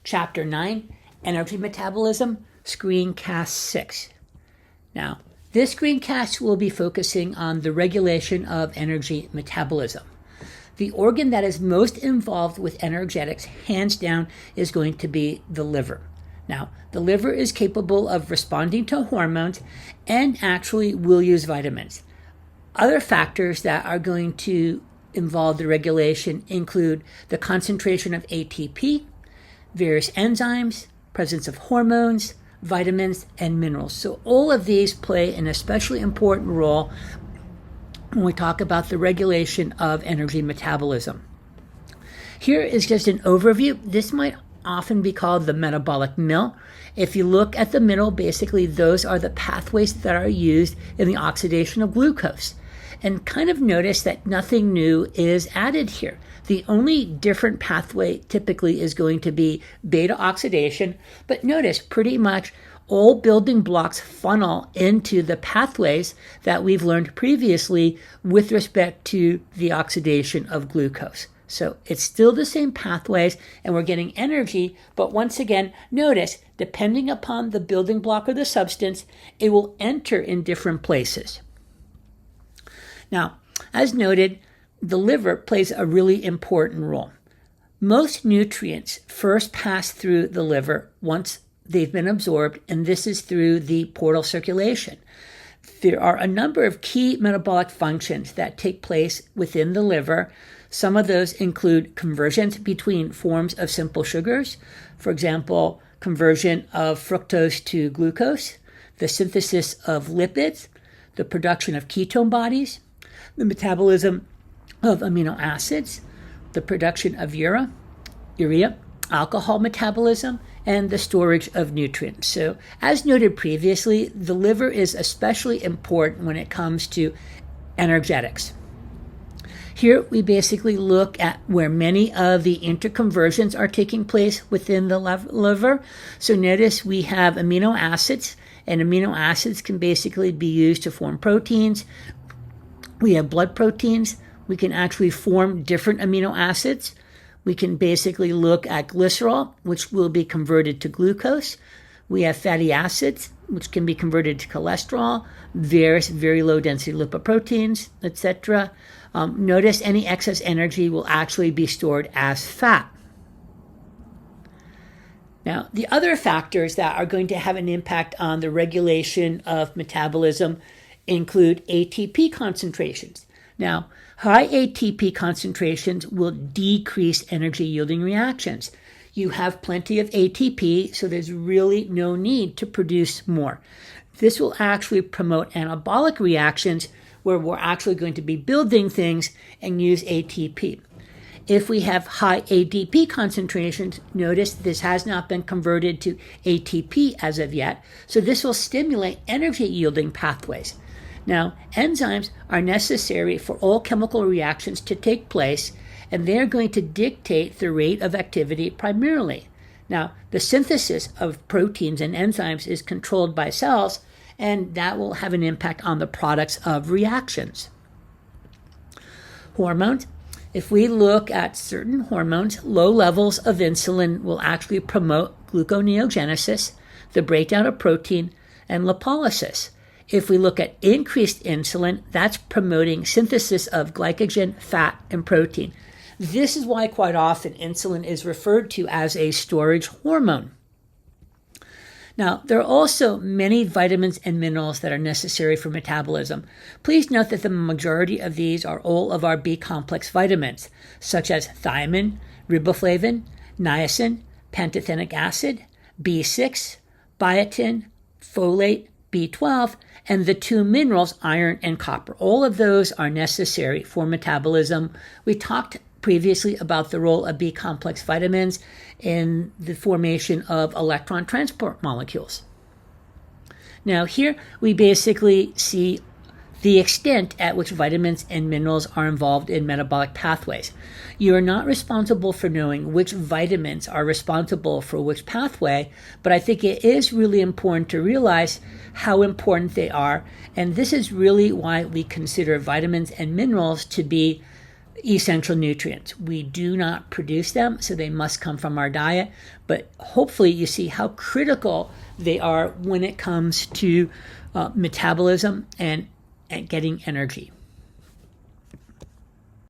Chapter 9, Energy Metabolism, Screencast 6. Now, this screencast will be focusing on the regulation of energy metabolism. The organ that is most involved with energetics, hands down, is going to be the liver. Now, the liver is capable of responding to hormones and actually will use vitamins. Other factors that are going to involve the regulation include the concentration of ATP, various enzymes, presence of hormones, vitamins, and minerals. So all of these play an especially important role when we talk about the regulation of energy metabolism. Here is just an overview. This might often be called the metabolic mill. If you look at the middle, basically those are the pathways that are used in the oxidation of glucose. And kind of notice that nothing new is added here. The only different pathway typically is going to be beta oxidation, but notice pretty much all building blocks funnel into the pathways that we've learned previously with respect to the oxidation of glucose. So it's still the same pathways and we're getting energy, but once again, notice, depending upon the building block or the substance, it will enter in different places. Now, as noted, the liver plays a really important role. Most nutrients first pass through the liver once they've been absorbed, and this is through the portal circulation. There are a number of key metabolic functions that take place within the liver. Some of those include conversions between forms of simple sugars, for example, conversion of fructose to glucose, the synthesis of lipids, the production of ketone bodies, the metabolism of amino acids, the production of urea, alcohol metabolism, and the storage of nutrients. So, as noted previously, the liver is especially important when it comes to energetics. Here we basically look at where many of the interconversions are taking place within the liver. So notice we have amino acids, and amino acids can basically be used to form proteins. We have blood proteins. We can actually form different amino acids. We can basically look at glycerol, which will be converted to glucose. We have fatty acids, which can be converted to cholesterol, various very low density lipoproteins, etc. Notice any excess energy will actually be stored as fat. Now, the other factors that are going to have an impact on the regulation of metabolism include ATP concentrations. Now, high ATP concentrations will decrease energy yielding reactions. You have plenty of ATP, so there's really no need to produce more. This will actually promote anabolic reactions where we're actually going to be building things and use ATP. If we have high ADP concentrations, notice this has not been converted to ATP as of yet, so this will stimulate energy yielding pathways. Now, enzymes are necessary for all chemical reactions to take place, and they're going to dictate the rate of activity primarily. Now, the synthesis of proteins and enzymes is controlled by cells, and that will have an impact on the products of reactions. Hormones. If we look at certain hormones, low levels of insulin will actually promote gluconeogenesis, the breakdown of protein, and lipolysis. If we look at increased insulin, that's promoting synthesis of glycogen, fat, and protein. This is why quite often insulin is referred to as a storage hormone. Now, there are also many vitamins and minerals that are necessary for metabolism. Please note that the majority of these are all of our B-complex vitamins, such as thiamine, riboflavin, niacin, pantothenic acid, B6, biotin, folate, B12, and the two minerals, iron and copper. All of those are necessary for metabolism. We talked previously about the role of B-complex vitamins in the formation of electron transport molecules. Now here we basically see the extent at which vitamins and minerals are involved in metabolic pathways. You are not responsible for knowing which vitamins are responsible for which pathway, but I think it is really important to realize how important they are, and this is really why we consider vitamins and minerals to be essential nutrients. We do not produce them, so they must come from our diet, but hopefully you see how critical they are when it comes to metabolism and getting energy.